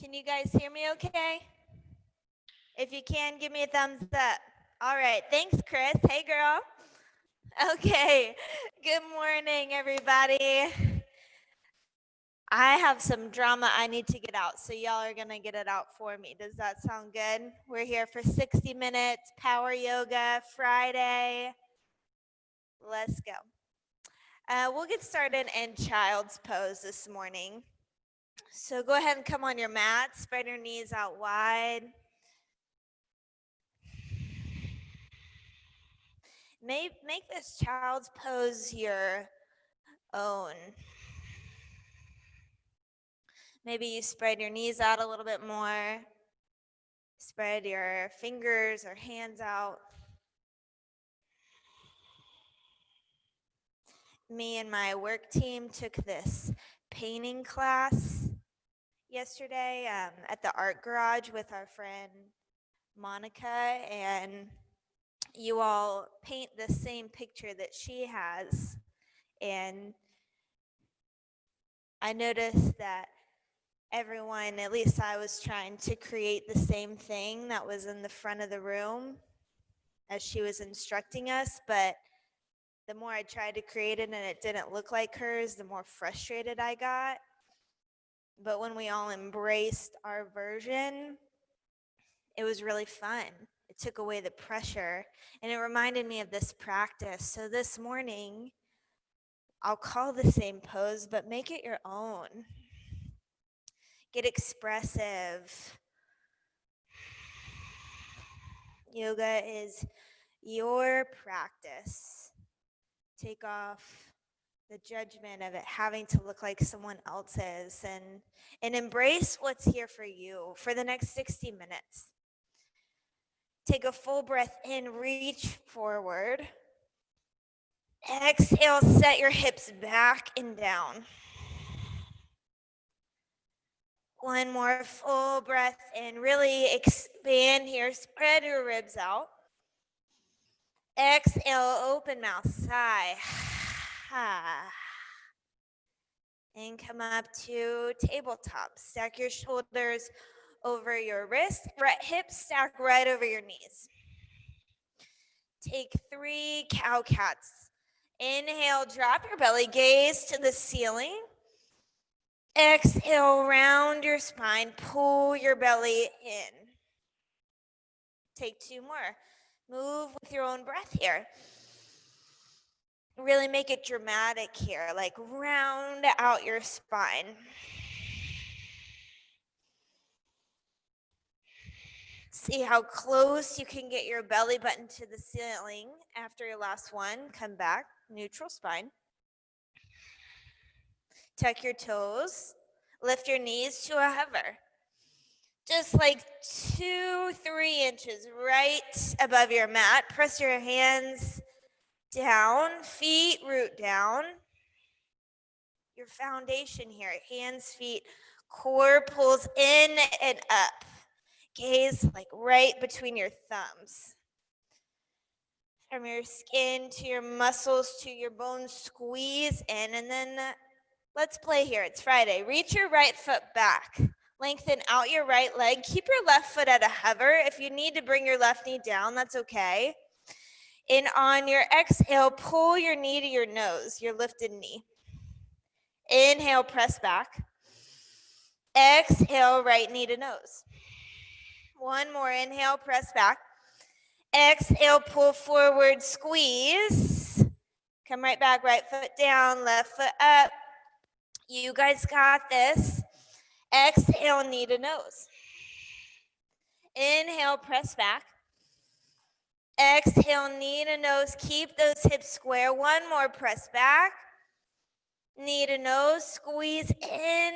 Can you guys hear me okay? If you can, give me a thumbs up. All right, thanks, Chris. Hey, girl. Okay, good morning, everybody. I have some drama I need to get out, so y'all are gonna get it out for me. Does that sound good? We're here for 60 minutes, power yoga, Friday. Let's go. We'll get started in child's pose this morning. So go ahead and come on your mat, spread your knees out wide. Make this child's pose your own. Maybe you spread your knees out a little bit more. Spread your fingers or hands out. Me and my work team took this painting class yesterday at the art garage with our friend Monica, and you all paint the same picture that she has. And I noticed that everyone, at least I was trying to create the same thing that was in the front of the room as she was instructing us, but the more I tried to create it and it didn't look like hers, the more frustrated I got. But when we all embraced our version, it was really fun. It took away the pressure, and it reminded me of this practice. So this morning, I'll call the same pose, but make it your own. Get expressive. Yoga is your practice. Take off the judgment of it having to look like someone else's, and embrace what's here for you for the next 60 minutes. Take a full breath in, reach forward. Exhale, set your hips back and down. One more full breath in, really expand here, spread your ribs out. Exhale, open mouth, sigh. And come up to tabletop. Stack your shoulders over your wrist, right hip stack right over your knees. Take 3 cow cats. Inhale, drop your belly, gaze to the ceiling. Exhale, round your spine, pull your belly in. Take 2 more. Move with your own breath here. Really make it dramatic here, like round out your spine. See how close you can get your belly button to the ceiling after your last one. Come back, neutral spine. Tuck your toes. Lift your knees to a hover. Just like 2-3 inches right above your mat. Press your hands down, feet root down. Your foundation here, hands, feet, core pulls in and up. Gaze like right between your thumbs. From your skin to your muscles to your bones, squeeze in, and then let's play here. It's Friday. Reach your right foot back. Lengthen out your right leg. Keep your left foot at a hover. If you need to bring your left knee down, that's okay. And on your exhale, pull your knee to your nose, your lifted knee. Inhale, press back. Exhale, right knee to nose. One more, inhale, press back. Exhale, pull forward, squeeze. Come right back, right foot down, left foot up. You guys got this. Exhale, knee to nose. Inhale, press back. Exhale, knee to nose. Keep those hips square. One more, press back. Knee to nose, squeeze in.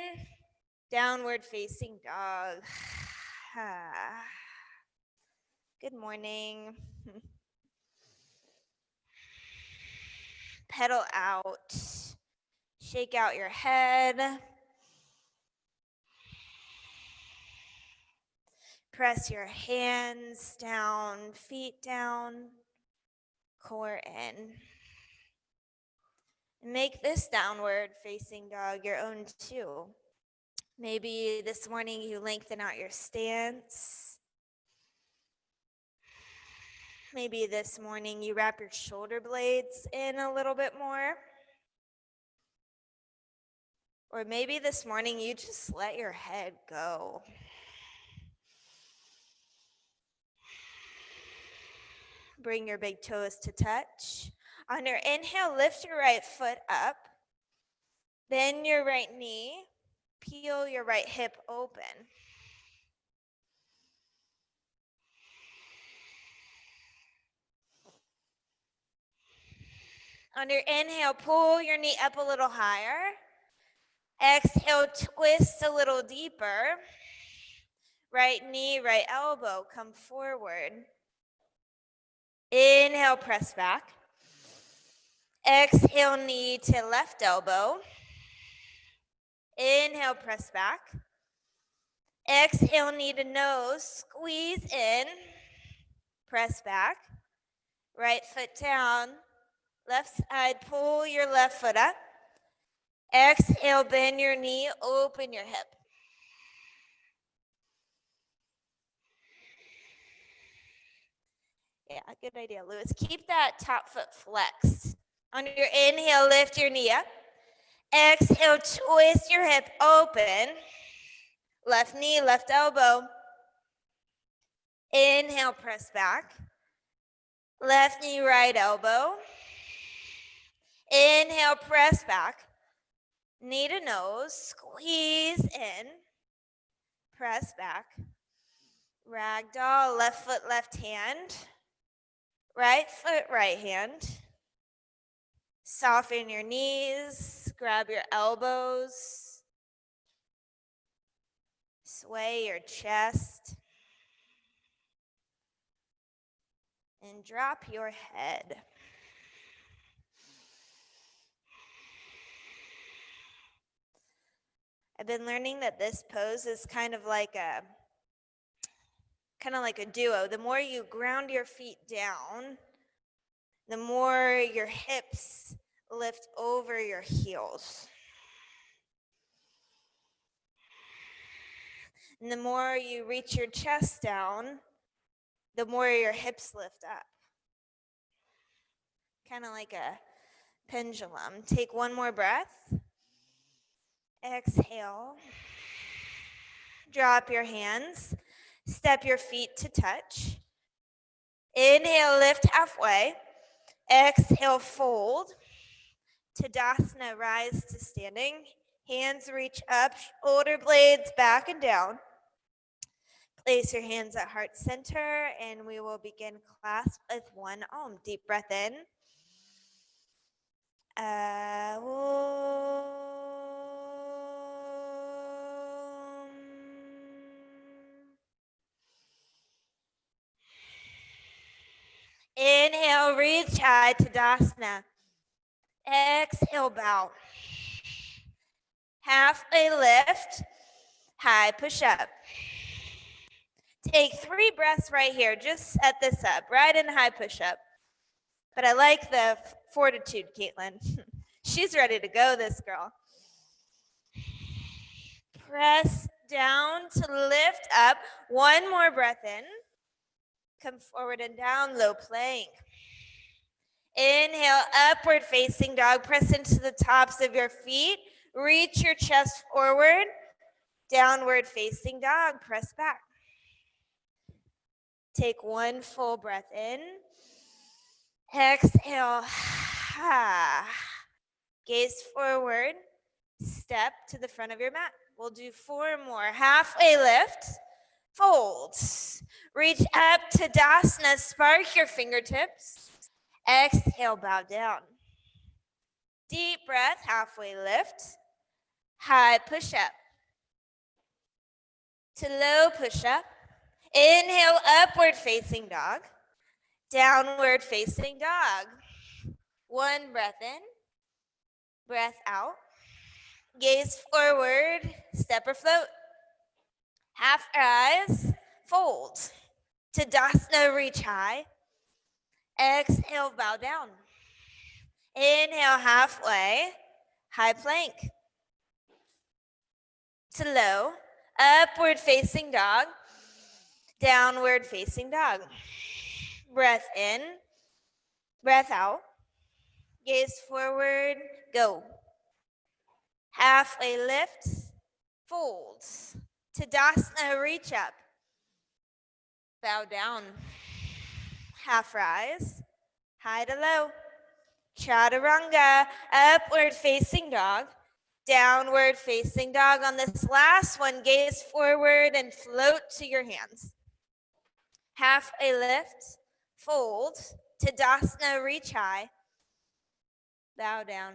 Downward facing dog. Good morning. Pedal out. Shake out your head. Press your hands down, feet down, core in. Make this downward facing dog your own too. Maybe this morning you lengthen out your stance. Maybe this morning you wrap your shoulder blades in a little bit more. Or maybe this morning you just let your head go. Bring your big toes to touch. On your inhale, lift your right foot up. Bend your right knee. Peel your right hip open. On your inhale, pull your knee up a little higher. Exhale, twist a little deeper. Right knee, right elbow, come forward. Inhale, press back. Exhale, knee to left elbow. Inhale, press back. Exhale, knee to nose, squeeze in. Press back. Right foot down. Left side, pull your left foot up. Exhale, bend your knee, open your hip. Yeah, good idea, Lewis. Keep that top foot flexed. On your inhale, lift your knee up. Exhale, twist your hip open. Left knee, left elbow. Inhale, press back. Left knee, right elbow. Inhale, press back. Knee to nose, squeeze in. Press back. Ragdoll, left foot, left hand. Right foot, right hand. Soften your knees, grab your elbows. Sway your chest. And drop your head. I've been learning that this pose is kind of like a duo. The more you ground your feet down, the more your hips lift over your heels. And the more you reach your chest down, the more your hips lift up. Kind of like a pendulum. Take one more breath. Exhale. Drop your hands. Step your feet to touch. Inhale, lift halfway. Exhale, fold. Tadasana, rise to standing. Hands reach up, shoulder blades back and down. Place your hands at heart center, and we will begin class with one Om. Deep breath in. Inhale, reach high, Tadasana. Exhale, bow. Halfway lift, high push up. Take 3 breaths right here. Just set this up, right in high push up. But I like the fortitude, Caitlin. She's ready to go, this girl. Press down to lift up. One more breath in. Come forward and down, low plank. Inhale, upward facing dog. Press into the tops of your feet. Reach your chest forward. Downward facing dog. Press back. Take one full breath in. Exhale. Gaze forward. Step to the front of your mat. We'll do 4 more. Halfway lift. Fold. Reach up to Tadasana. Spark your fingertips. Exhale, bow down. Deep breath, halfway lift. High push up. To low push up. Inhale, upward facing dog. Downward facing dog. One breath in. Breath out. Gaze forward. Step or float. Half rise. Fold. Tadasana, reach high. Exhale, bow down. Inhale, halfway. High plank. to low, upward facing dog, downward facing dog. Breath in, breath out, gaze forward, go. Halfway lift, fold. Tadasana, reach up. Bow down. Half rise, high to low. Chaturanga, upward facing dog, downward facing dog. On this last one, gaze forward and float to your hands. Halfway lift, fold. Tadasana, reach high. Bow down.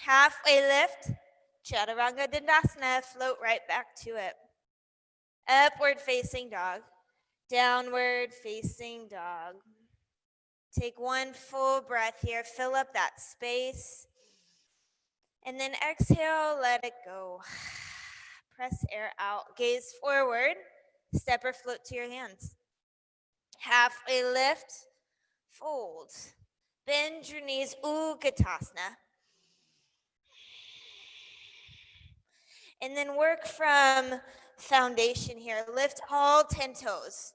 Halfway lift, Chaturanga Dandasana, float right back to it. Upward facing dog, downward facing dog. Take one full breath here, fill up that space. And then exhale, let it go. Press air out, gaze forward, step or float to your hands. Halfway lift, fold. Bend your knees, Utkatasana. And then work from foundation here. Lift all 10 toes.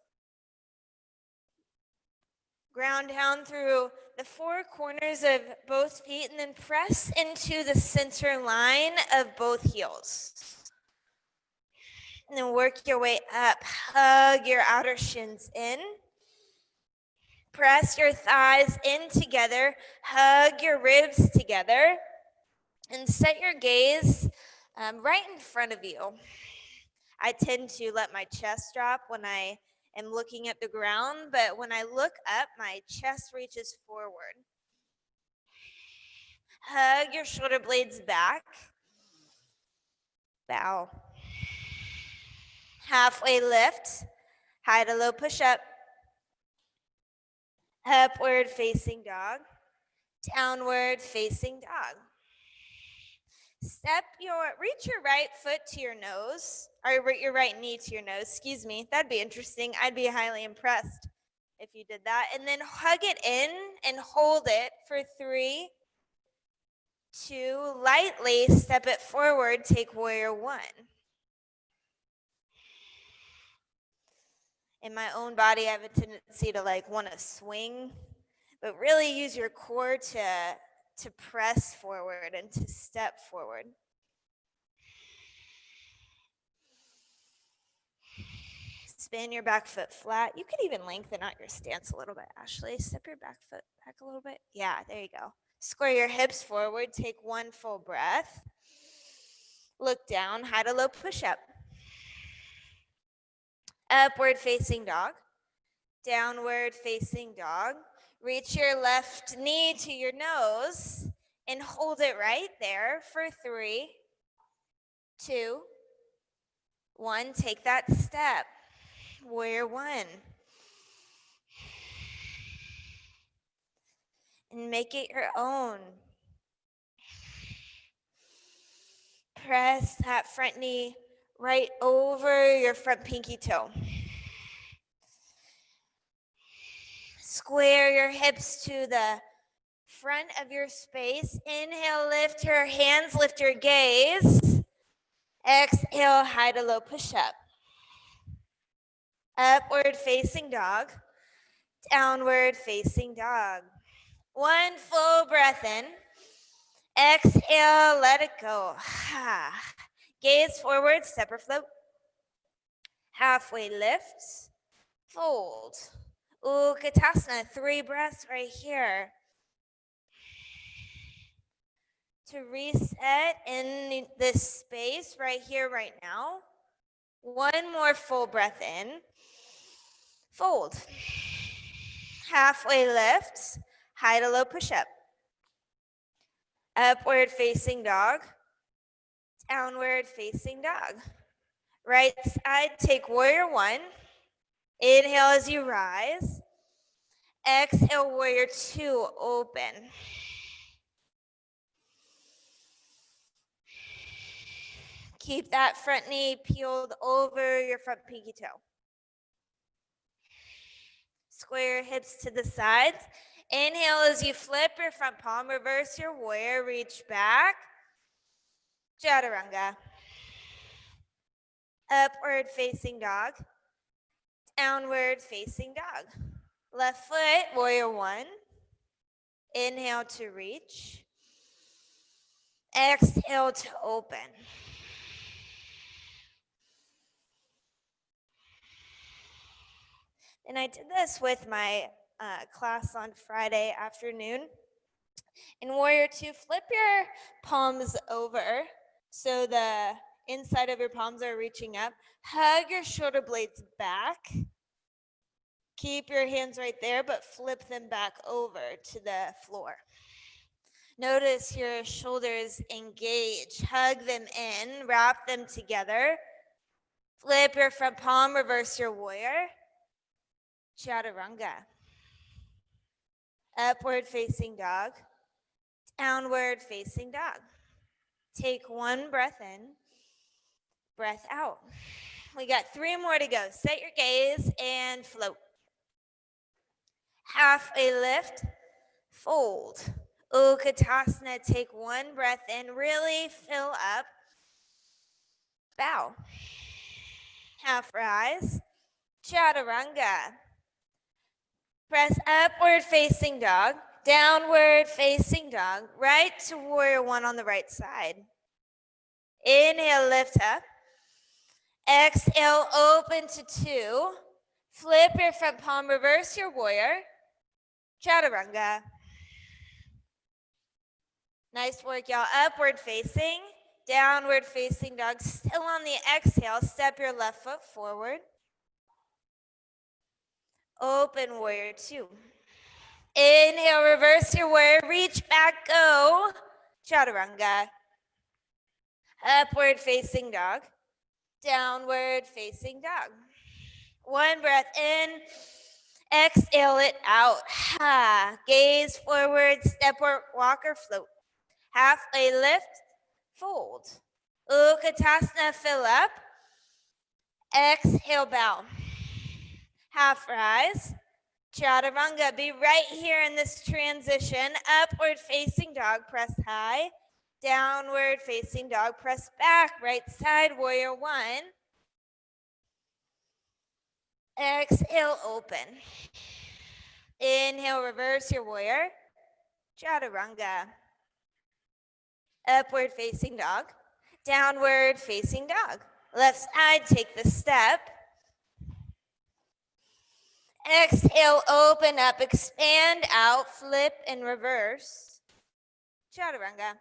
Ground down through the four corners of both feet and then press into the center line of both heels. And then work your way up. Hug your outer shins in. Press your thighs in together. Hug your ribs together. And set your gaze right in front of you. I tend to let my chest drop when I am looking at the ground, but when I look up, my chest reaches forward. Hug your shoulder blades back. Bow. Halfway lift. High to low push up. Upward facing dog. Downward facing dog. Reach your right foot to your nose, or your right knee to your nose, excuse me. That'd be interesting. I'd be highly impressed if you did that. And then hug it in and hold it for 3, 2, lightly step it forward, take warrior 1. In my own body, I have a tendency to want to swing, but really use your core to press forward and to step forward. Spin your back foot flat. You could even lengthen out your stance a little bit, Ashley. Step your back foot back a little bit. Yeah, there you go. Square your hips forward. Take one full breath. Look down, high to low push up. Upward facing dog. Downward facing dog. Reach your left knee to your nose and hold it right there for 3, 2, 1. Take that step. Warrior 1. And make it your own. Press that front knee right over your front pinky toe. Square your hips to the front of your space. Inhale, lift your hands, lift your gaze. Exhale, high to low push up. Upward facing dog. Downward facing dog. One full breath in. Exhale, let it go. Gaze forward, step or float. Halfway lift, fold. Utkatasana, 3 breaths right here. To reset in this space right here, right now. One more full breath in. Fold. Halfway lift, high to low push up. Upward facing dog. Downward facing dog. Right side, take warrior 1. Inhale as you rise. Exhale, warrior 2, open. Keep that front knee peeled over your front pinky toe. Square your hips to the sides. Inhale as you flip your front palm, reverse your warrior, reach back. Chaturanga. Upward facing dog. Downward facing dog. Left foot, warrior one. Inhale to reach. Exhale to open. And I did this with my class on Friday afternoon. In warrior two, flip your palms over so the inside of your palms are reaching up. Hug your shoulder blades back. Keep your hands right there, but flip them back over to the floor. Notice your shoulders engage. Hug them in, wrap them together. Flip your front palm, reverse your warrior. Chaturanga. Upward facing dog. Downward facing dog. Take one breath in, breath out. We got 3 more to go. Set your gaze and float. Halfway lift, fold. Utkatasana, take one breath in, really fill up. Bow. Half rise. Chaturanga. Press upward facing dog, downward facing dog, right to warrior one on the right side. Inhale, lift up. Exhale, open to 2. Flip your front palm, reverse your warrior. Chaturanga. Nice work, y'all. Upward facing, downward facing dog. Still on the exhale, step your left foot forward. Open warrior two. Inhale, reverse your warrior, reach back, go. Chaturanga. Upward facing dog, downward facing dog. One breath in, exhale it out. Gaze forward, step or walk or float. Halfway lift, fold. Utkatasana, fill up. Exhale, bow. Half rise. Chaturanga, be right here in this transition. Upward facing dog, press high. Downward facing dog, press back. Right side, warrior one. Exhale, open. Inhale, reverse your warrior. Chaturanga. Upward facing dog. Downward facing dog. Left side, take the step. Exhale, open up, expand out, flip and reverse. Chaturanga.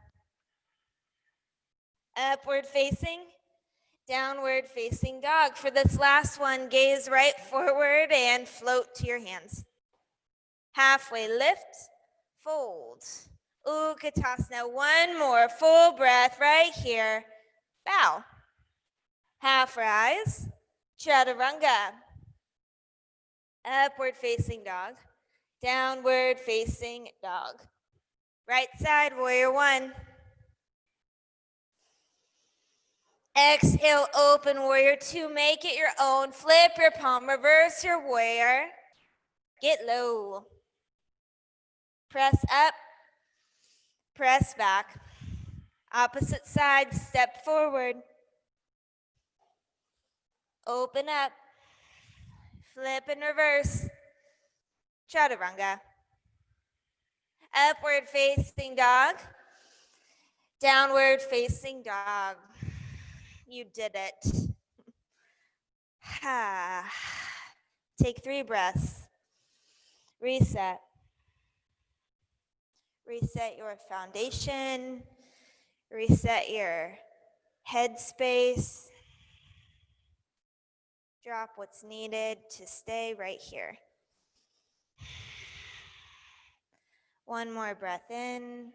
Upward facing, downward facing dog. For this last one, gaze right forward and float to your hands. Halfway lift, fold. Utkatasana, one more, full breath right here. Bow. Half rise, chaturanga. Upward facing dog, downward facing dog. Right side, warrior one. Exhale, open warrior two. Make it your own. Flip your palm, reverse your warrior. Get low. Press up, press back. Opposite side, step forward. Open up. Flip and reverse. Chaturanga. Upward facing dog. Downward facing dog. You did it. Take 3 breaths. Reset. Reset your foundation. Reset your headspace. Drop what's needed to stay right here. One more breath in.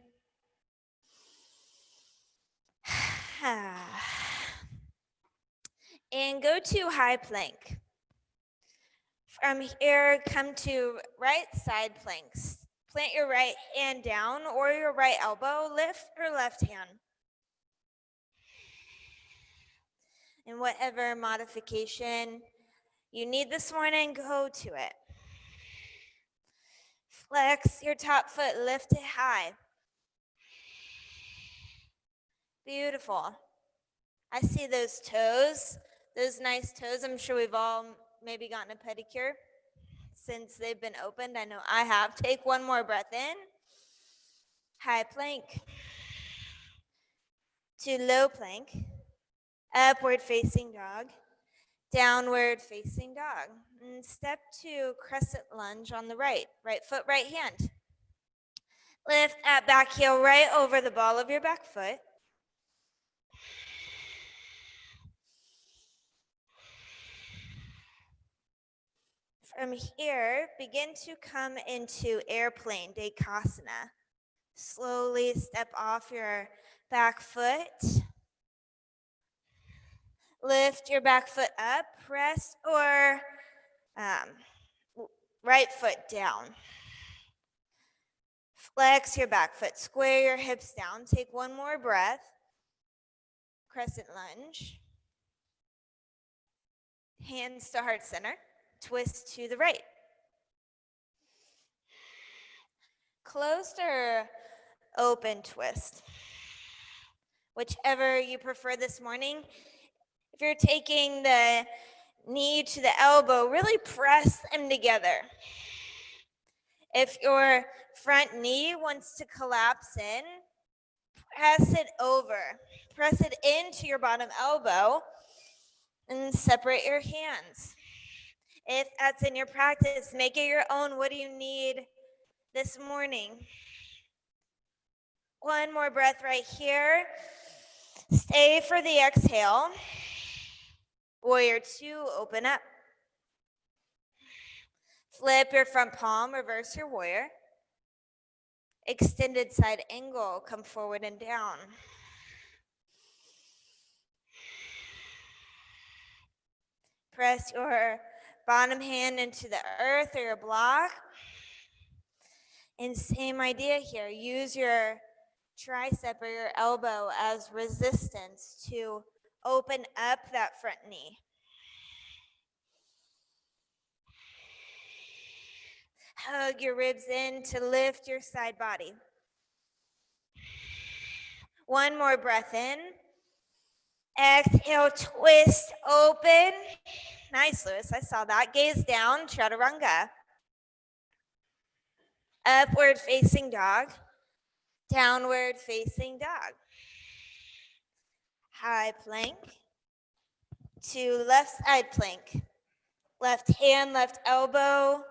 And go to high plank. From here, come to right side planks. Plant your right hand down or your right elbow. Lift your left hand. And whatever modification you need this morning, go to it. Flex your top foot, lift it high. Beautiful. I see those toes. Those nice toes, I'm sure we've all maybe gotten a pedicure since they've been opened. I know I have. Take one more breath in. High plank to low plank. Upward facing dog. Downward facing dog. And step 2, crescent lunge on the right. Right foot, right hand. Lift that back heel right over the ball of your back foot. From here, begin to come into airplane, Dekasana. Slowly step off your back foot. Lift your back foot up, press or right foot down. Flex your back foot, square your hips down. Take one more breath. Crescent lunge. Hands to heart center. Twist to the right. Closed or open twist. Whichever you prefer this morning. If you're taking the knee to the elbow, really press them together. If your front knee wants to collapse in, press it over. Press it into your bottom elbow and separate your hands. If that's in your practice, make it your own. What do you need this morning? One more breath right here. Stay for the exhale. Warrior 2, open up. Flip your front palm, reverse your warrior. Extended side angle, come forward and down. Press your bottom hand into the earth or your block. And same idea here, use your tricep or your elbow as resistance to open up that front knee. Hug your ribs in to lift your side body. One more breath in. Exhale, twist, open. Nice, Lewis, I saw that. Gaze down, chaturanga. Upward facing dog. Downward facing dog. High plank to left side plank. Left hand, left elbow.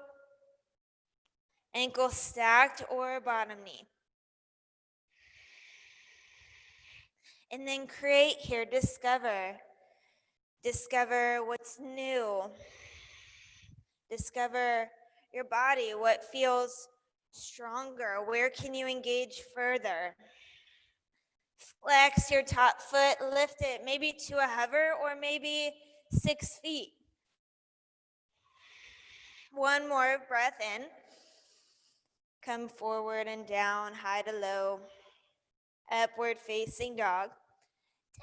Ankle stacked or bottom knee. And then create here, discover. Discover what's new. Discover your body, what feels stronger. Where can you engage further? Flex your top foot, lift it maybe to a hover or maybe 6 feet. One more breath in. Come forward and down, high to low. Upward facing dog.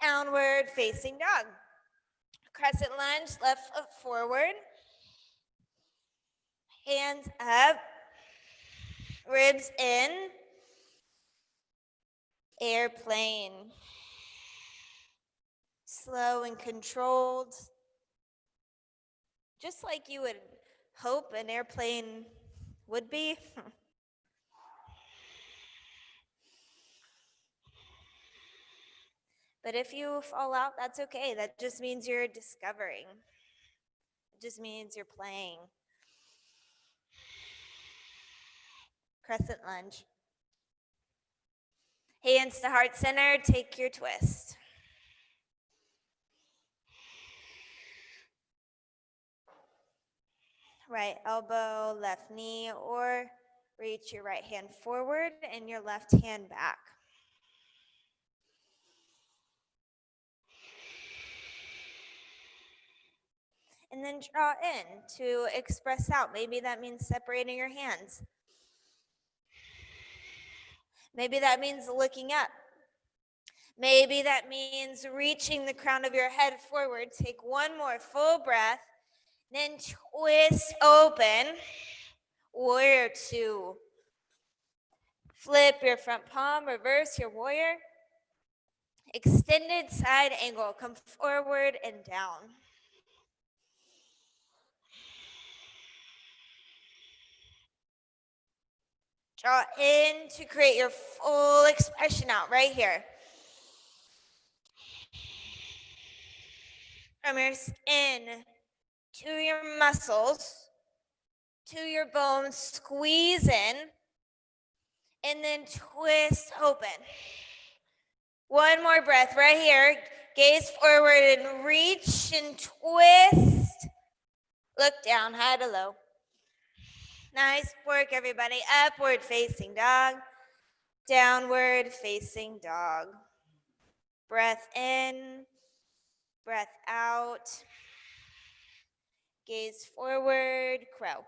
Downward facing dog. Crescent lunge, left foot forward. Hands up. Ribs in. Airplane. Slow and controlled. Just like you would hope an airplane would be. But if you fall out, that's okay. That just means you're discovering. It just means you're playing. Crescent lunge. Hands to heart center, take your twist. Right elbow, left knee, or reach your right hand forward and your left hand back. And then draw in to express out. Maybe that means separating your hands. Maybe that means looking up. Maybe that means reaching the crown of your head forward. Take one more full breath, then twist open. Warrior 2. Flip your front palm, reverse your warrior. Extended side angle, come forward and down. Draw in to create your full expression out right here. From your skin to your muscles, to your bones, squeeze in, and then twist open. One more breath right here. Gaze forward and reach and twist. Look down, high to low. Nice work, everybody. Upward facing dog. Downward facing dog. Breath in, breath out. Gaze forward, crow.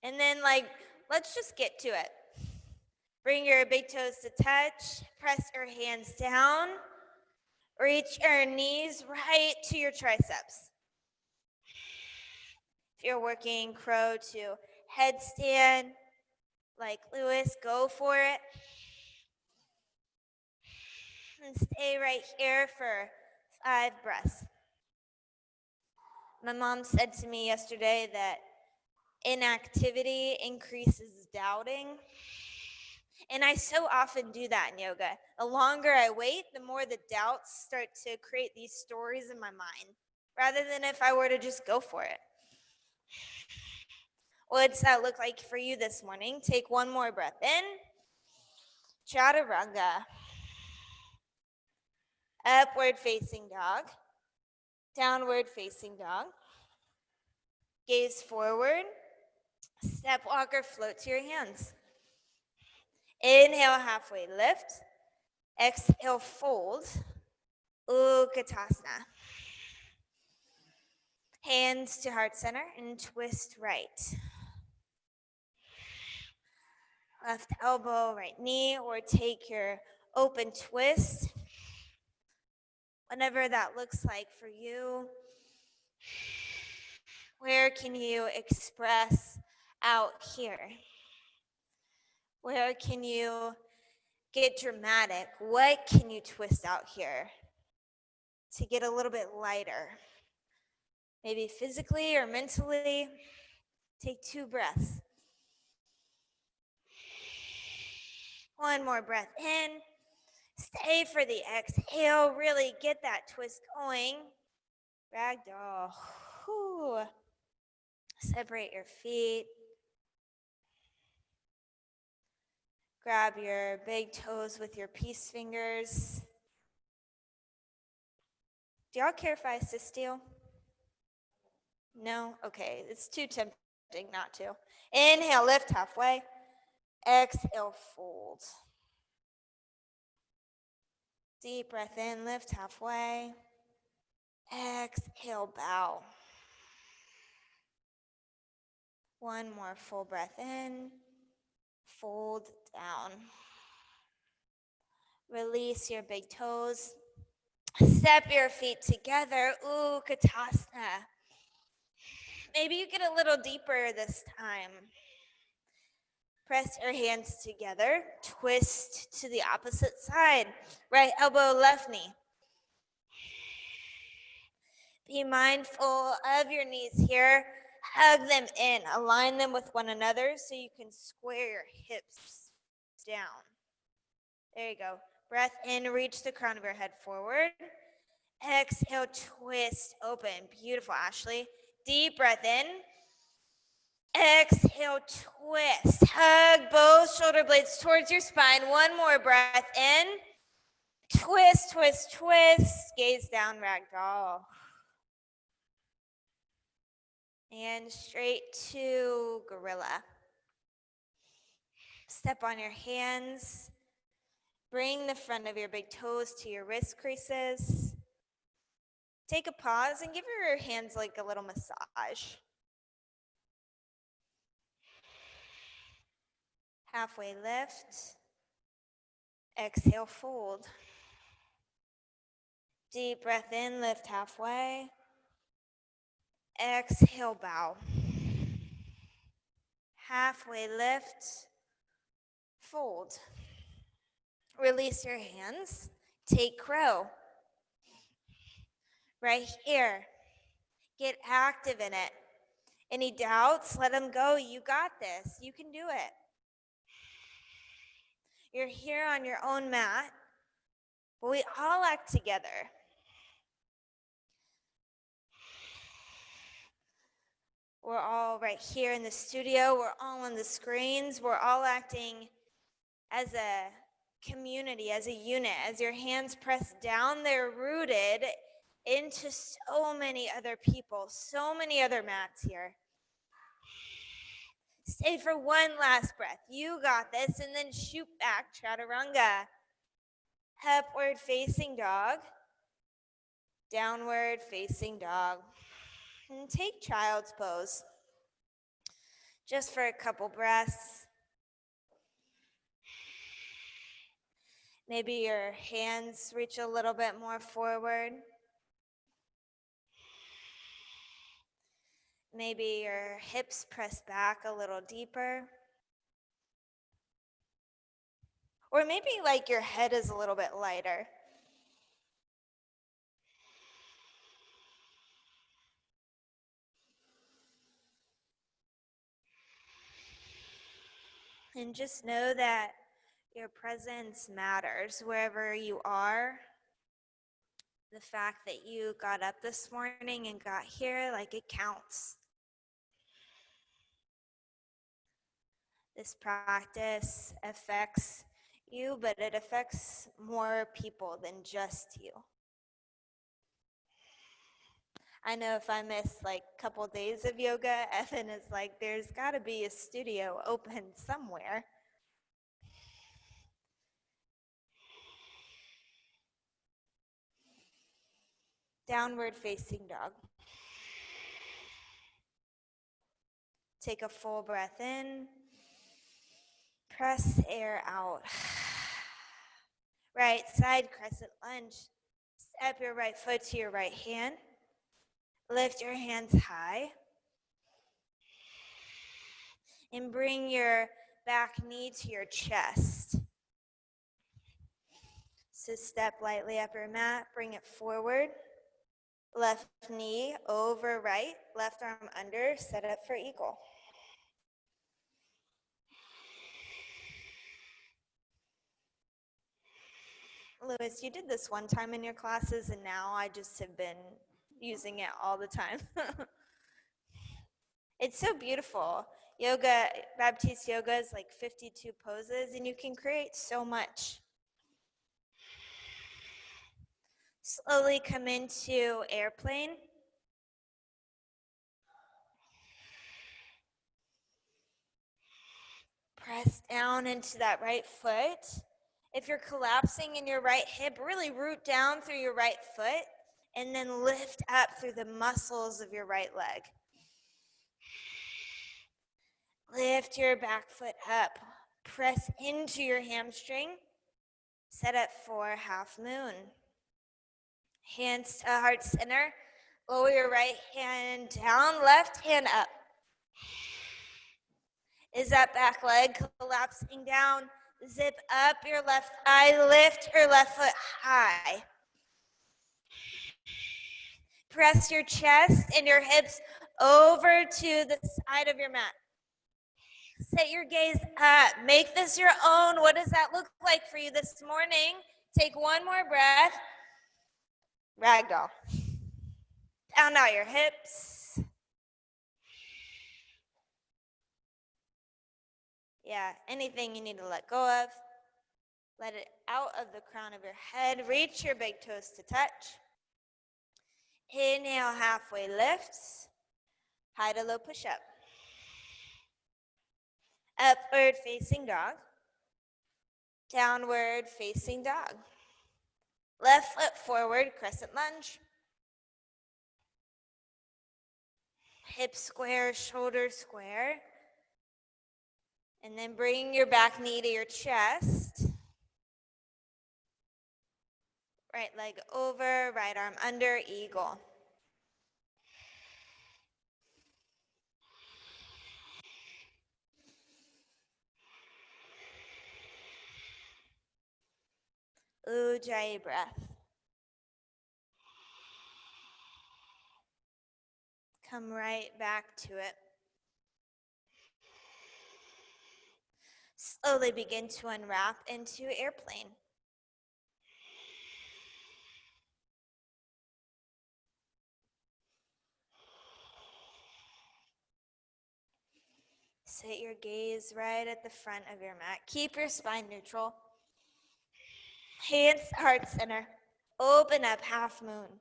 And then let's just get to it. Bring your big toes to touch. Press your hands down. Reach your knees right to your triceps. If you're working crow to headstand, like Lewis, go for it. And stay right here for 5 breaths. My mom said to me yesterday that inactivity increases doubting. And I so often do that in yoga. The longer I wait, the more the doubts start to create these stories in my mind, rather than if I were to just go for it. What's that look like for you this morning? Take one more breath in. Chaturanga. Upward facing dog. Downward facing dog. Gaze forward. Step, walk, or float to your hands. Inhale, halfway lift. Exhale, fold. Utkatasana. Hands to heart center and twist right. Left elbow, right knee, or take your open twist. Whatever that looks like for you. Where can you express out here? Where can you get dramatic? What can you twist out here to get a little bit lighter? Maybe physically or mentally. Take 2 breaths. One more breath in. Stay for the exhale. Really get that twist going. Ragdoll. Whew. Separate your feet. Grab your big toes with your peace fingers. Do y'all care if I sit still? No? Okay, it's too tempting not to. Inhale, lift halfway. Exhale, fold. Deep breath in, lift halfway. Exhale, bow. One more full breath in. Fold down. Release your big toes. Step your feet together. Utkatasana. Maybe you get a little deeper this time. Press your hands together. Twist to the opposite side. Right elbow, left knee. Be mindful of your knees here. Hug them in. Align them with one another so you can square your hips down. There you go. Breath in, reach the crown of your head forward. Exhale, twist, open. Beautiful, Ashley. Deep breath in. Exhale, twist. Hug both shoulder blades towards your spine. One more breath in. Twist, twist, twist. Gaze down, ragdoll. And straight to gorilla. Step on your hands. Bring the front of your big toes to your wrist creases. Take a pause and give your hands like a little massage. Halfway lift. Exhale, fold. Deep breath in, lift halfway. Exhale, bow. Halfway lift, fold. Release your hands. Take crow. Right here. Get active in it. Any doubts, let them go. You got this. You can do it. You're here on your own mat, but we all act together. We're all right here in the studio. We're all on the screens. We're all acting as a community, as a unit. As your hands press down, they're rooted into so many other people, so many other mats here. Stay for one last breath. You got this. And then shoot back, chaturanga. Upward facing dog. Downward facing dog. And take child's pose. Just for a couple breaths. Maybe your hands reach a little bit more forward. Maybe your hips press back a little deeper. Or maybe like your head is a little bit lighter. And just know that your presence matters wherever you are. The fact that you got up this morning and got here, like, it counts. This practice affects you, but it affects more people than just you. I know if I miss like a couple days of yoga, Evan is like, there's got to be a studio open somewhere. Downward facing dog. Take a full breath in. Press air out. Right side crescent lunge. Step your right foot to your right hand. Lift your hands high. And bring your back knee to your chest. So step lightly up your mat, bring it forward. Left knee over right, left arm under, set up for eagle. Louis, you did this one time in your classes, and now I just have been using it all the time. It's so beautiful. Yoga, Baptiste yoga is like 52 poses, and you can create so much. Slowly come into airplane. Press down into that right foot. If you're collapsing in your right hip, really root down through your right foot and then lift up through the muscles of your right leg. Lift your back foot up. Press into your hamstring. Set up for half moon. Hands to heart center. Lower your right hand down, left hand up. Is that back leg collapsing down? Zip up your left thigh, lift your left foot high. Press your chest and your hips over to the side of your mat. Set your gaze up. Make this your own. What does that look like for you this morning? Take one more breath. Ragdoll. Pound out your hips. Yeah, anything you need to let go of. Let it out of the crown of your head. Reach your big toes to touch. Inhale, halfway lifts. High to low push up. Upward facing dog. Downward facing dog. Left foot forward, crescent lunge. Hip square, shoulder square. And then bring your back knee to your chest. Right leg over, right arm under, eagle. Ujjayi breath. Come right back to it. Slowly begin to unwrap into airplane. Sit your gaze right at the front of your mat. Keep your spine neutral. Hands to heart center. Open up, half moon.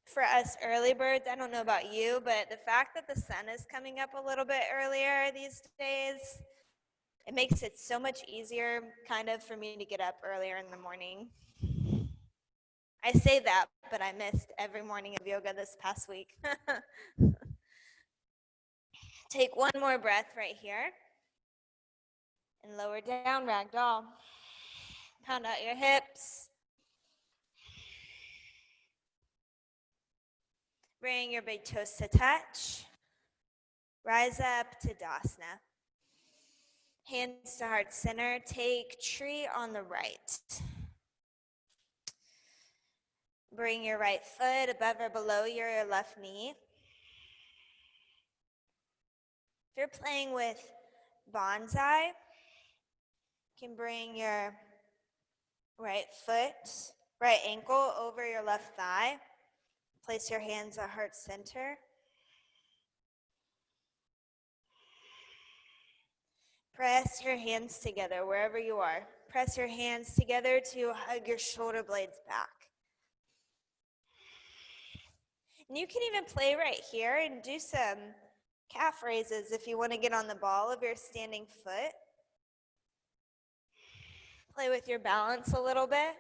For us early birds, I don't know about you, but the fact that the sun is coming up a little bit earlier these days, it makes it so much easier kind of for me to get up earlier in the morning. I say that, but I missed every morning of yoga this past week. Take one more breath right here. And lower down, ragdoll. Pound out your hips. Bring your big toes to touch. Rise up to Dasana. Hands to heart center. Take tree on the right. Bring your right foot above or below your left knee. If you're playing with bonsai, you can bring your right foot, right ankle over your left thigh. Place your hands at heart center. Press your hands together wherever you are. Press your hands together to hug your shoulder blades back. And you can even play right here and do some calf raises if you want to get on the ball of your standing foot. Play with your balance a little bit.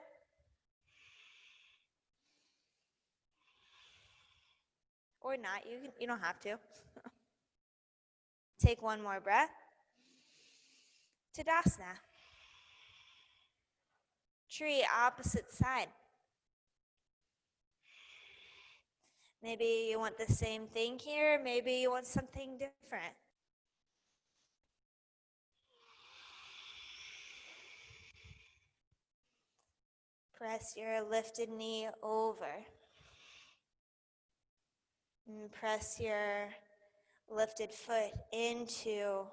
Or not, you don't have to. Take one more breath. Tadasana. Tree, opposite side. Maybe you want the same thing here. Maybe you want something different. Press your lifted knee over. And press your lifted foot into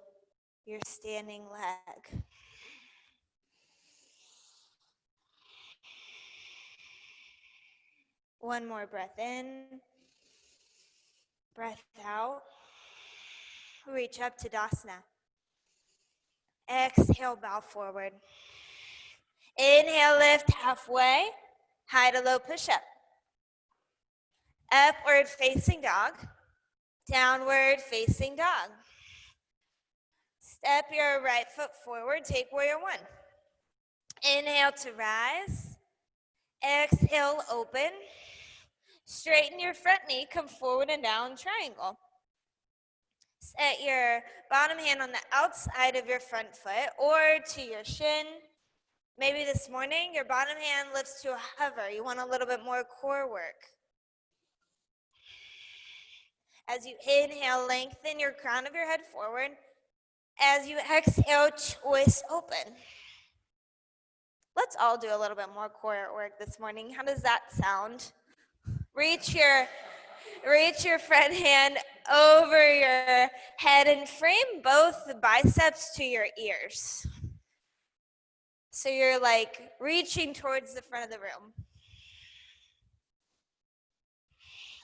your standing leg. One more breath in, breath out. Reach up to Dasana. Exhale, bow forward. Inhale, lift halfway. High to low push-up. Upward facing dog. Downward facing dog. Step your right foot forward. Take warrior one. Inhale to rise. Exhale, open. Straighten your front knee. Come forward and down, triangle. Set your bottom hand on the outside of your front foot or to your shin. Maybe this morning your bottom hand lifts to a hover. You want a little bit more core work. As you inhale, lengthen your crown of your head forward. As you exhale, twist open. Let's all do a little bit more core work this morning. How does that sound? Reach your front hand over your head and frame both the biceps to your ears. So you're like reaching towards the front of the room.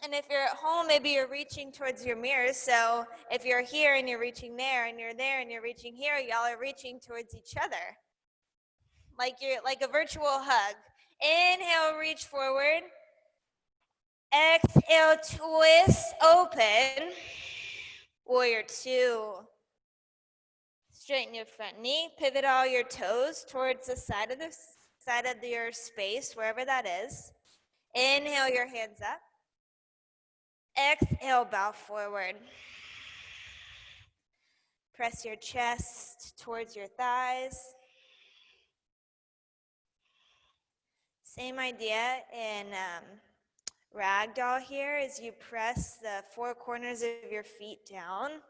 And if you're at home, maybe you're reaching towards your mirror. So if you're here and you're reaching there and you're reaching here, y'all are reaching towards each other. Like a virtual hug. Inhale, reach forward. Exhale, twist open. Warrior two. Straighten your front knee. Pivot all your toes towards the side of your space, wherever that is. Inhale your hands up. Exhale, bow forward. Press your chest towards your thighs. Same idea in ragdoll here as you press the four corners of your feet down.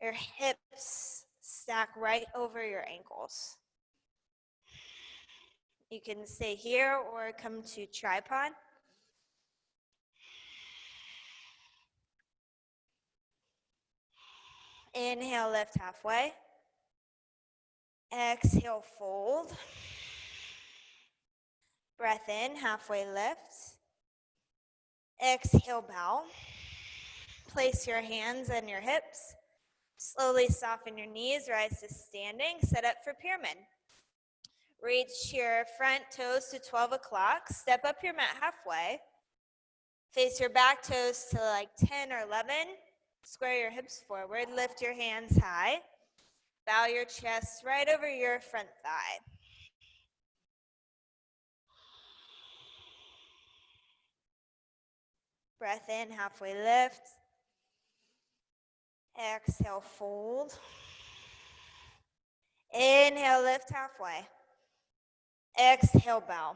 Your hips stack right over your ankles. You can stay here or come to tripod. Inhale, lift halfway. Exhale, fold. Breath in, halfway lift. Exhale, bow. Place your hands on your hips. Slowly soften your knees, rise to standing. Set up for pyramid. Reach your front toes to 12 o'clock. Step up your mat halfway. Face your back toes to like 10 or 11. Square your hips forward. Lift your hands high. Bow your chest right over your front thigh. Breath in, halfway lift. Exhale, fold. Inhale, lift halfway. Exhale, bow.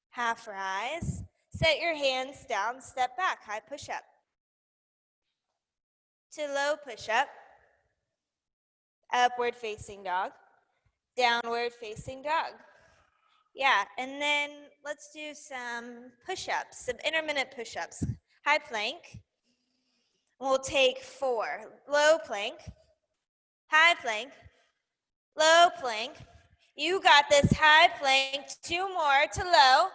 Half rise. Set your hands down, step back, high push-up. To low push-up. Upward facing dog. Downward facing dog. Yeah, and then let's do some push-ups, some intermittent push-ups. High plank. We'll take 4. Low plank. High plank. Low plank. You got this. High plank. 2 more to low.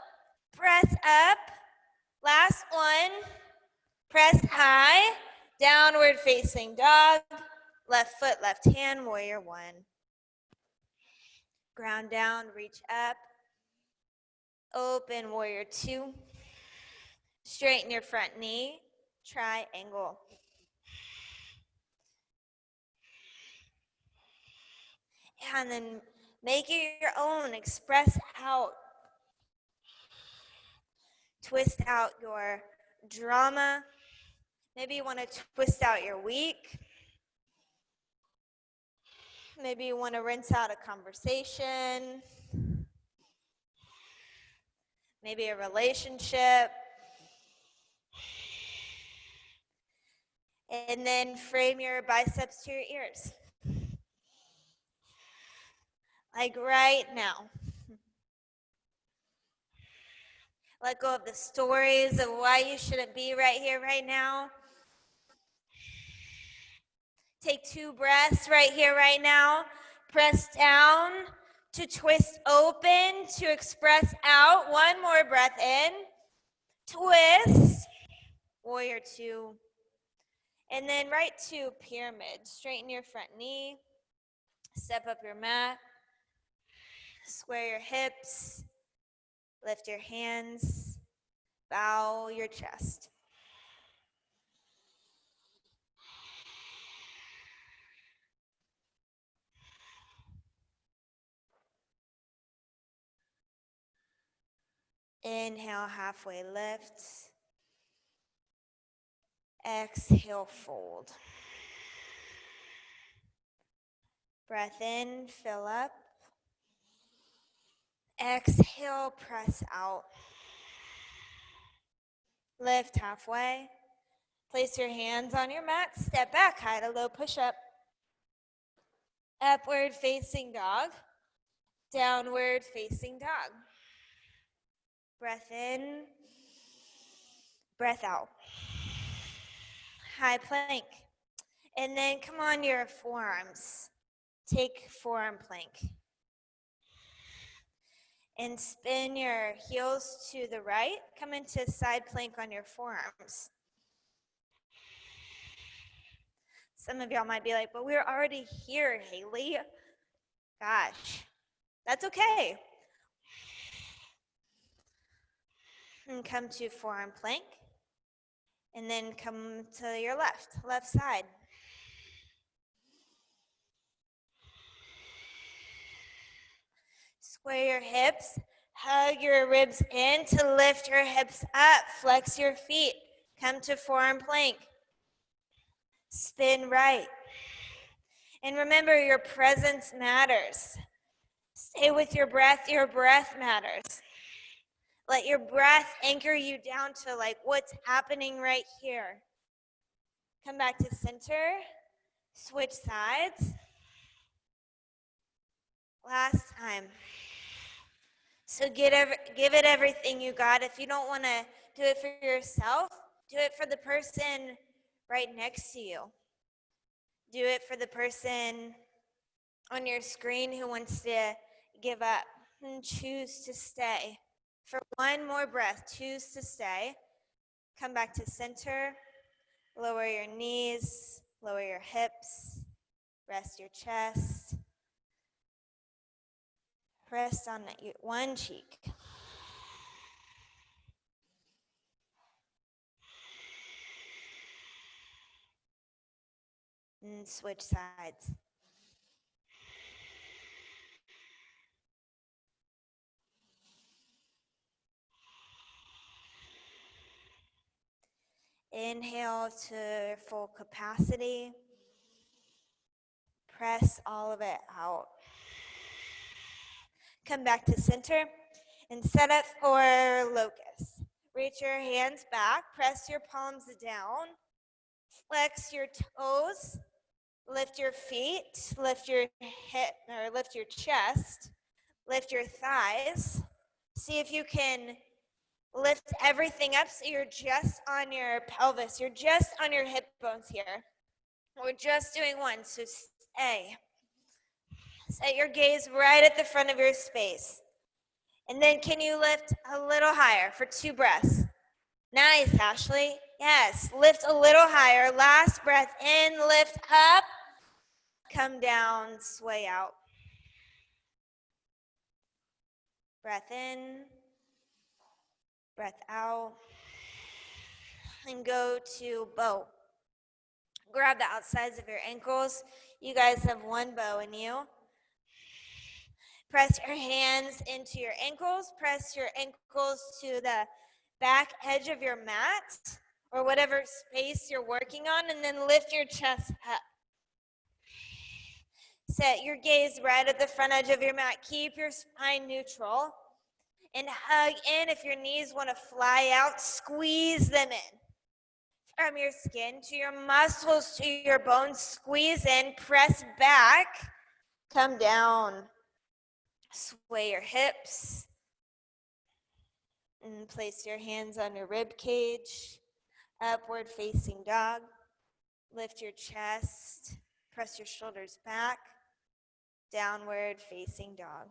Press up. Last one. Press high. Downward facing dog. Left foot, left hand, warrior 1. Ground down, reach up. Open, warrior 2. Straighten your front knee. Triangle. And then make it your own. Express out. Twist out your drama. Maybe you want to twist out your week. Maybe you want to rinse out a conversation. Maybe a relationship. And then frame your biceps to your ears. Like right now. Let go of the stories of why you shouldn't be right here, right now. Take 2 breaths right here, right now. Press down to twist open, to express out. 1 more breath in. Twist. Warrior 2. And then right to pyramid. Straighten your front knee. Step up your mat. Square your hips. Lift your hands. Bow your chest. Inhale, halfway lift. Exhale, fold. Breath in, fill up. Exhale, press out. Lift halfway. Place your hands on your mat. Step back, high to low push-up. Upward facing dog. Downward facing dog. Breath in. Breath out. High plank. And then come on your forearms. Take forearm plank. And spin your heels to the right. Come into side plank on your forearms. Some of y'all might be like, but we're already here, Hayley. Gosh, that's okay. And come to forearm plank. And then come to your left side. Square your hips, hug your ribs in to lift your hips up. Flex your feet. Come to forearm plank. Spin right. And remember, your presence matters. Stay with your breath matters. Let your breath anchor you down to like what's happening right here. Come back to center. Switch sides. Last time. So give it everything you got. If you don't want to do it for yourself, do it for the person right next to you. Do it for the person on your screen who wants to give up and choose to stay. For one more breath, choose to stay. Come back to center. Lower your knees, lower your hips, rest your chest. Rest on one cheek. And switch sides. Inhale to full capacity. Press all of it out. Come back to center and set up for locust. Reach your hands back, press your palms down, flex your toes, lift your feet, lift your hip or lift your chest, lift your thighs. See if you can lift everything up so you're just on your pelvis, you're just on your hip bones here. We're just doing one, so stay. Set your gaze right at the front of your space. And then can you lift a little higher for 2 breaths? Nice, Ashley. Yes, lift a little higher. Last breath in, lift up. Come down, sway out. Breath in, breath out. And go to bow. Grab the outsides of your ankles. You guys have one bow in you. Press your hands into your ankles. Press your ankles to the back edge of your mat or whatever space you're working on, and then lift your chest up. Set your gaze right at the front edge of your mat. Keep your spine neutral and hug in. If your knees want to fly out, squeeze them in. From your skin to your muscles to your bones, squeeze in, press back, come down. Sway your hips and place your hands on your rib cage. Upward facing dog. Lift your chest. Press your shoulders back. Downward facing dog.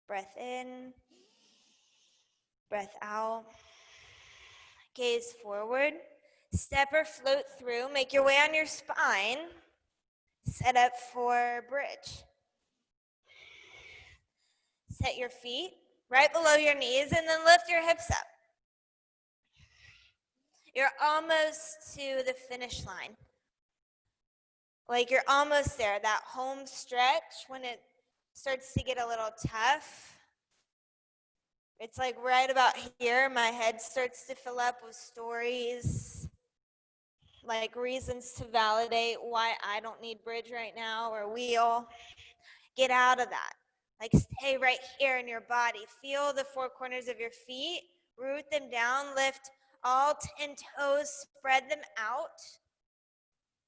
Breath in. Breath out. Gaze forward. Step or float through. Make your way on your spine. Set up for bridge. Set your feet right below your knees and then lift your hips up. You're almost to the finish line. Like you're almost there, that home stretch when it starts to get a little tough. It's like right about here, my head starts to fill up with stories, like reasons to validate why I don't need bridge right now or wheel. Get out of that. Like stay right here in your body. Feel the 4 corners of your feet. Root them down. Lift all 10 toes. Spread them out.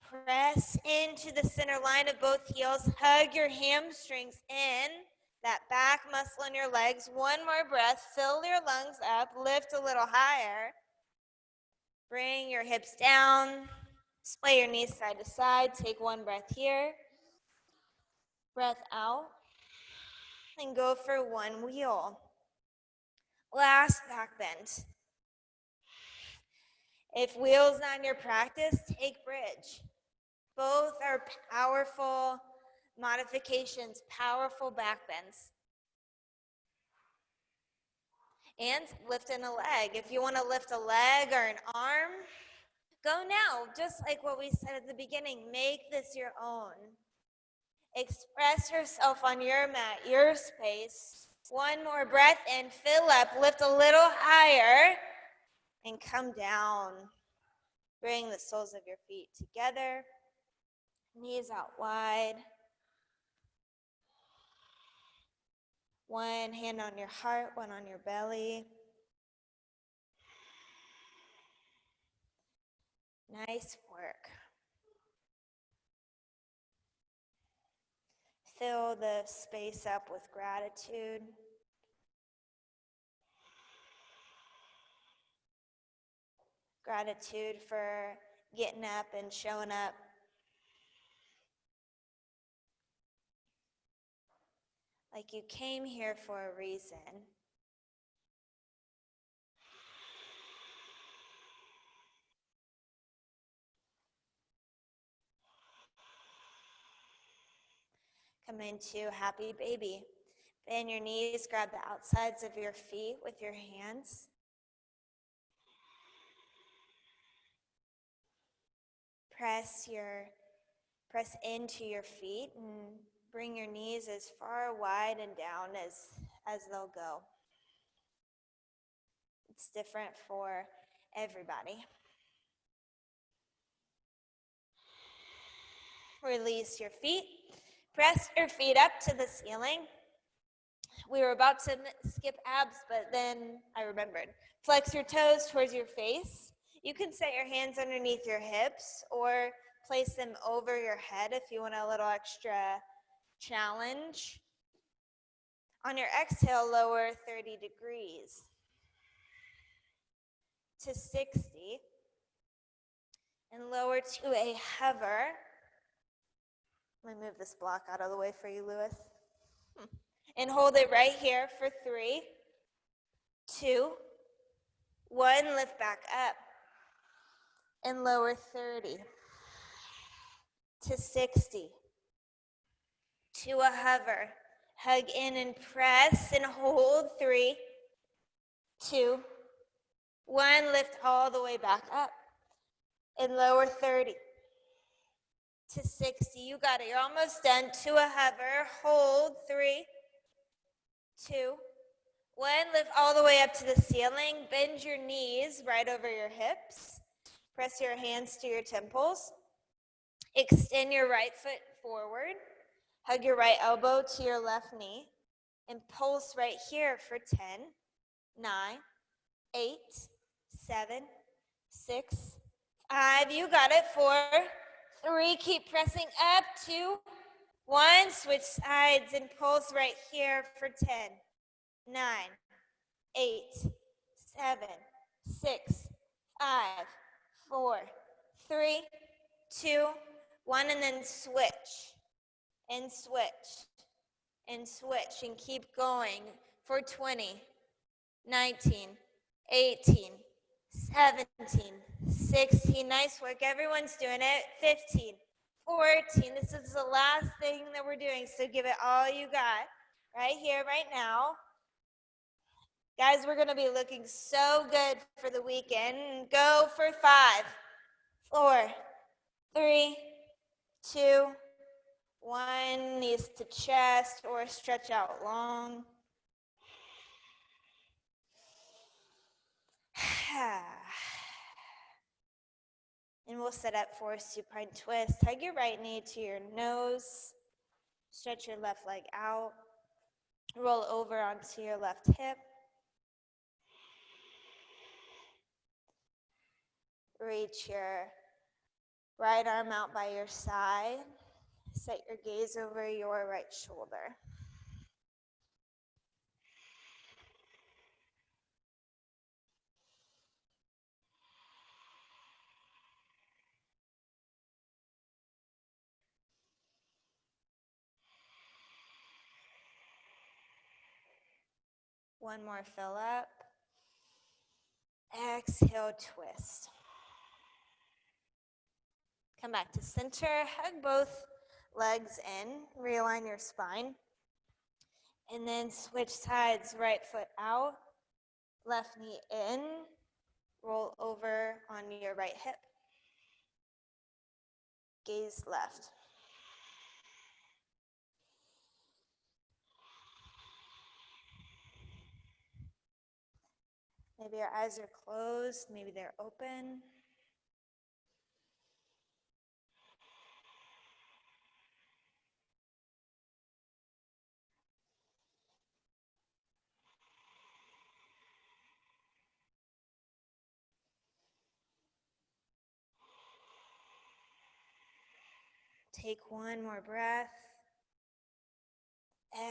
Press into the center line of both heels. Hug your hamstrings in. That back muscle in your legs. One more breath. Fill your lungs up. Lift a little higher. Bring your hips down. Sway your knees side to side. Take one breath here. Breath out. And go for one wheel. Last back bend. If wheel's not your practice, take bridge. Both are powerful modifications, powerful back bends. And lifting a leg. If you want to lift a leg or an arm, go now. Just like what we said at the beginning, make this your own. Express yourself on your mat, your space. One more breath in, fill up, lift a little higher, and come down. Bring the soles of your feet together, knees out wide. One hand on your heart, one on your belly. Nice work. Fill the space up with gratitude. Gratitude for getting up and showing up. Like you came here for a reason. Come into happy baby. Bend your knees, grab the outsides of your feet with your hands. Press into your feet and bring your knees as far wide and down as they'll go. It's different for everybody. Release your feet. Press your feet up to the ceiling. We were about to skip abs, but then I remembered. Flex your toes towards your face. You can set your hands underneath your hips or place them over your head if you want a little extra challenge. On your exhale, lower 30 degrees to 60 and lower to a hover. Let me move this block out of the way for you, Lewis. And hold it right here for 3, 2, 1. Lift back up and lower 30 to 60 to a hover. Hug in and press and hold. 3, 2, 1. Lift all the way back up and lower 30 to 60. You got it. You're almost done. To a hover. Hold. 3, 2, 1. Lift all the way up to the ceiling. Bend your knees right over your hips. Press your hands to your temples. Extend your right foot forward. Hug your right elbow to your left knee. And pulse right here for 10, 9, 8, 7, 6, 5. You got it. 4, 3. Keep pressing up. 2, 1. Switch sides and pulse right here for 10, 9, 8, 7, 6, 5, 4, 3, 2, 1. And then switch and switch and switch and keep going for 20, 19, 18, 17, 16. Nice work. Everyone's doing it. 15, 14. This is the last thing that we're doing, so give it all you got right here, right now. Guys, we're going to be looking so good for the weekend. Go for 5, 4, 3, 2, 1. Knees to chest or stretch out long. And we'll set up for a supine twist. Hug your right knee to your nose. Stretch your left leg out. Roll over onto your left hip. Reach your right arm out by your side. Set your gaze over your right shoulder. One more fill up. Exhale, twist. Come back to center. Hug both legs in. Realign your spine. And then switch sides. Right foot out. Left knee in. Roll over on your right hip. Gaze left. Maybe your eyes are closed. Maybe they're open. Take one more breath.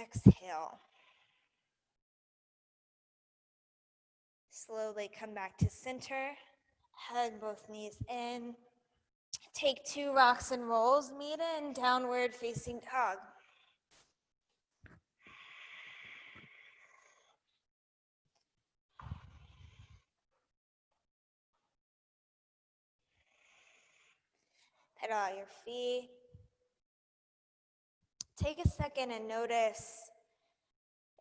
Exhale. Slowly come back to center. Hug both knees in. Take 2 rocks and rolls, meet in downward facing dog. Pedal out your feet. Take a second and notice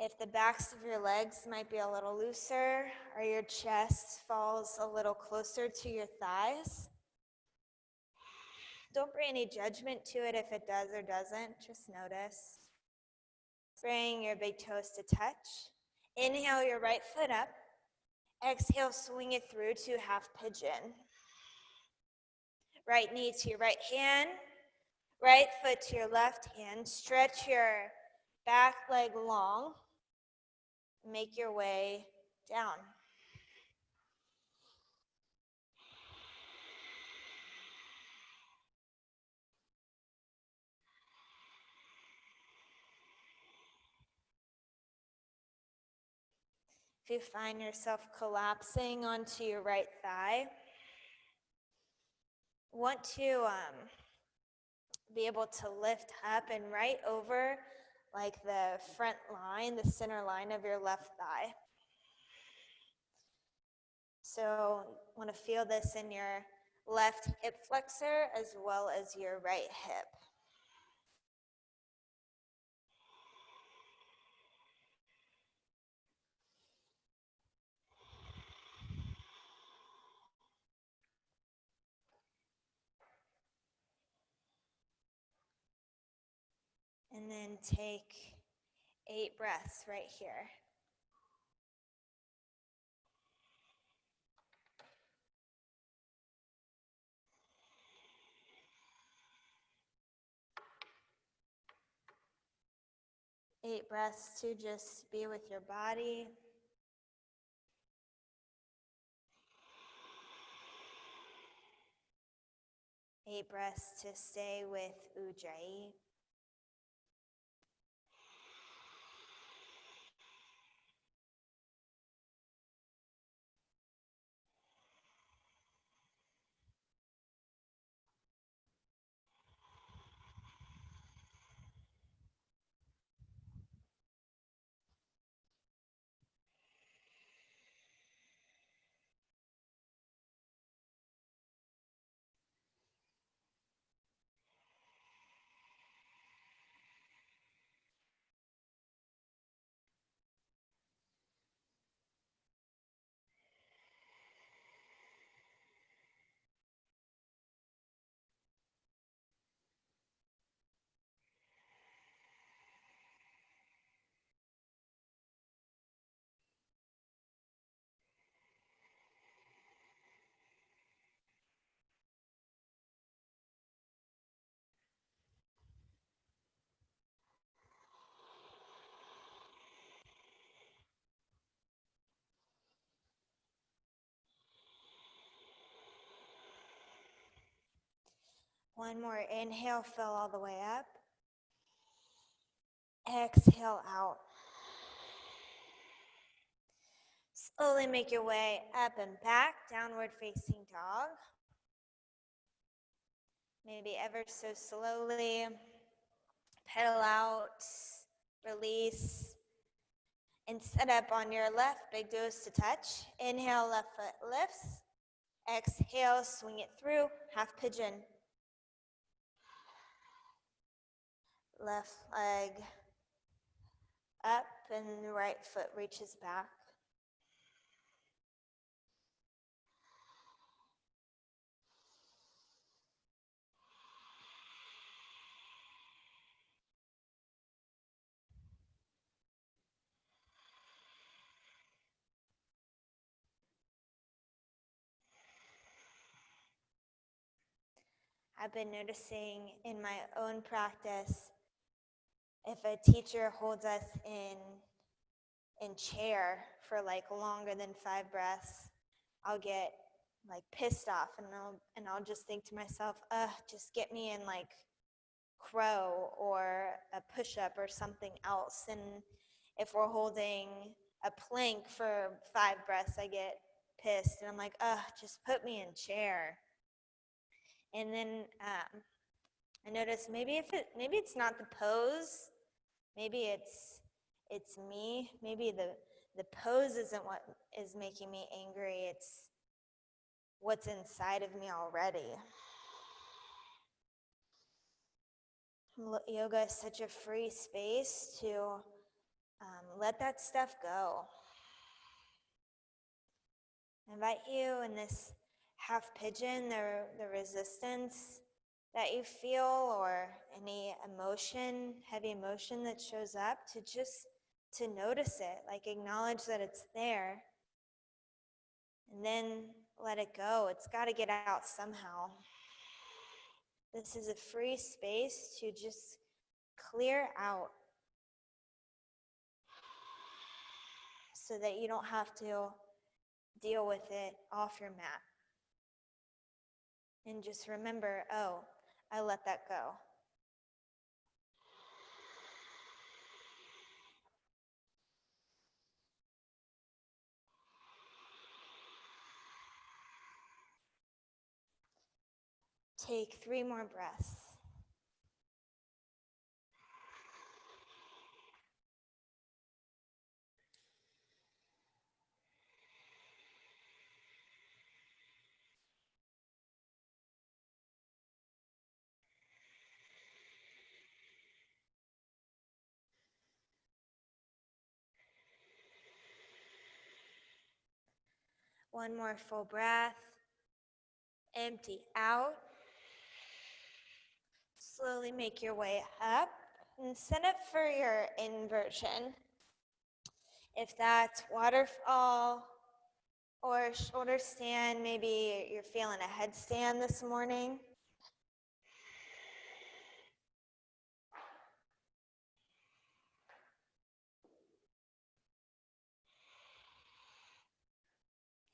if the backs of your legs might be a little looser or your chest falls a little closer to your thighs. Don't bring any judgment to it if it does or doesn't. Just notice. Bring your big toes to touch. Inhale your right foot up. Exhale, swing it through to half pigeon. Right knee to your right hand. Right foot to your left hand. Stretch your back leg long. Make your way down. If you find yourself collapsing onto your right thigh, want to be able to lift up and right over like the front line, the center line of your left thigh. So want to feel this in your left hip flexor as well as your right hip. And then take 8 breaths right here. Eight breaths to just be with your body. Eight breaths to stay with Ujjayi. One more inhale, fill all the way up. Exhale out. Slowly make your way up and back, downward facing dog. Maybe ever so slowly. Pedal out, release, and set up on your left, big toes to touch. Inhale, left foot lifts. Exhale, swing it through, half pigeon. Left leg up and the right foot reaches back. I've been noticing in my own practice, if a teacher holds us in chair for like longer than 5 breaths, I'll get like pissed off and I'll just think to myself, just get me in like crow or a push-up or something else. And if we're holding a plank for 5 breaths, I get pissed, and I'm like, ugh, just put me in chair. And then I noticed maybe it's not the pose, maybe it's me, maybe the pose isn't what is making me angry, it's what's inside of me already. Yoga is such a free space to let that stuff go. I invite you in this half pigeon, the resistance that you feel or any emotion, heavy emotion that shows up, to notice it, like acknowledge that it's there, and then let it go. It's got to get out somehow. This is a free space to just clear out so that you don't have to deal with it off your mat. And just remember, oh, I let that go. Take 3 more breaths. One more full breath. Empty out. Slowly make your way up and set up for your inversion. If that's waterfall or shoulder stand, maybe you're feeling a headstand this morning.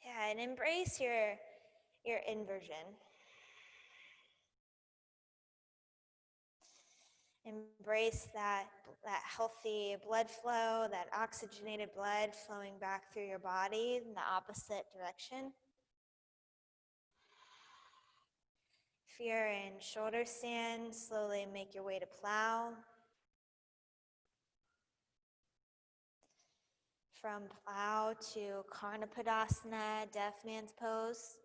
Yeah, and embrace your inversion. Embrace that healthy blood flow, that oxygenated blood flowing back through your body in the opposite direction. If you're in shoulder stand, slowly make your way to plow. From plow to Karnapadasana, deaf man's pose.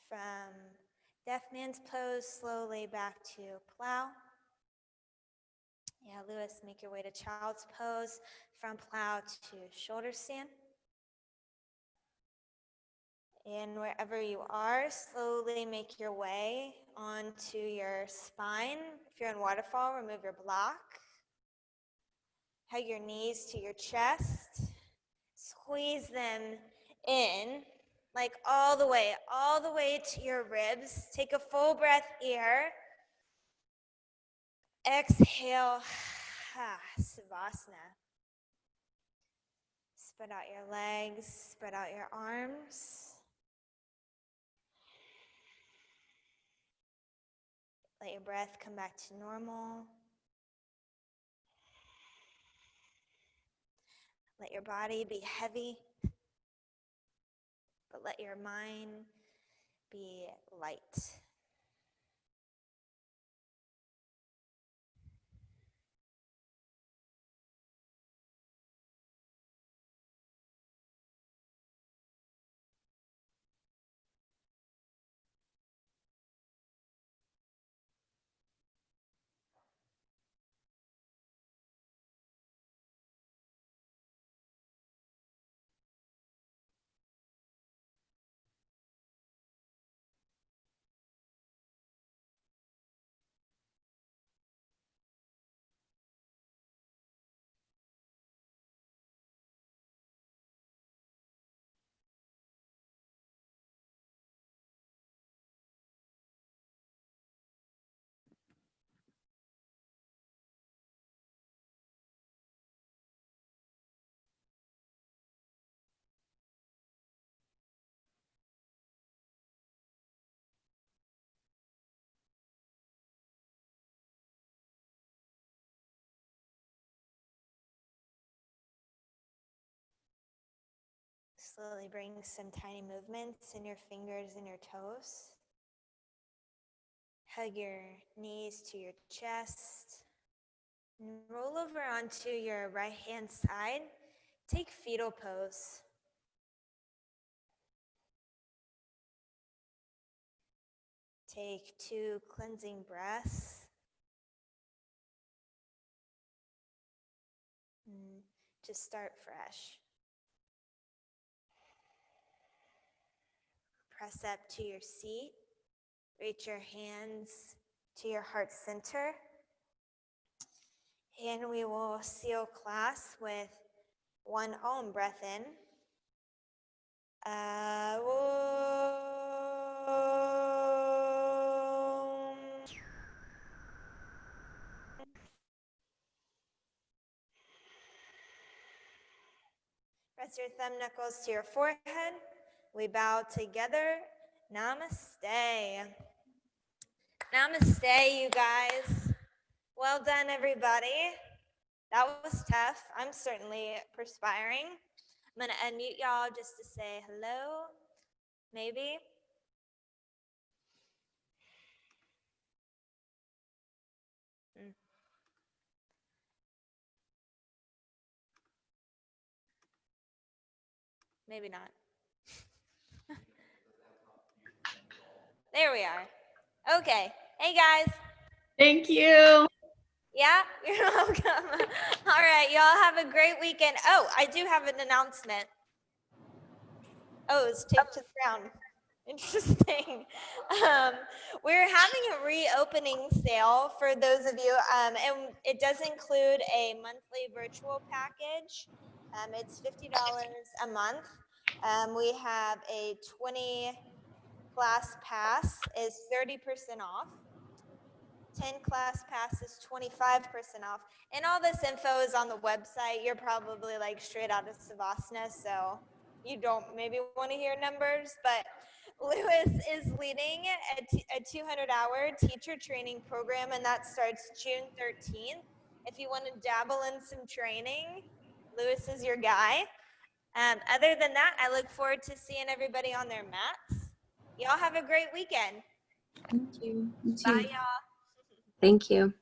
From deaf man's pose, slowly back to plow. Yeah, Lewis, make your way to child's pose. From plow to shoulder stand. And wherever you are, slowly make your way onto your spine. If you're in waterfall, remove your block. Hug your knees to your chest. Squeeze them in, like all the way to your ribs. Take a full breath here. Exhale, Savasana. Spread out your legs, spread out your arms. Let your breath come back to normal. Let your body be heavy, but let your mind be light. Slowly bring some tiny movements in your fingers and your toes. Hug your knees to your chest. And roll over onto your right hand side. Take fetal pose. Take 2 cleansing breaths. And just start fresh. Press up to your seat. Reach your hands to your heart center. And we will seal class with 1 Om breath in. Om. Press your thumb knuckles to your forehead. We bow together. Namaste. Namaste, you guys. Well done, everybody. That was tough. I'm certainly perspiring. I'm going to unmute y'all just to say hello, maybe. Maybe not. There we are. Okay. Hey, guys. Thank you. Yeah, you're welcome. All right, y'all have a great weekend. Oh, I do have an announcement. Oh, it's taped to the ground. Interesting. We're having a reopening sale for those of you, and it does include a monthly virtual package. It's $50 a month. We have a 20 class pass is 30% off. 10 class pass is 25% off. And all this info is on the website. You're probably like straight out of Savasana, so you don't maybe want to hear numbers, but Lewis is leading a 200-hour teacher training program, and that starts June 13th. If you want to dabble in some training, Lewis is your guy. Other than that, I look forward to seeing everybody on their mats. Y'all have a great weekend. Thank you. You too. Bye, y'all. Thank you.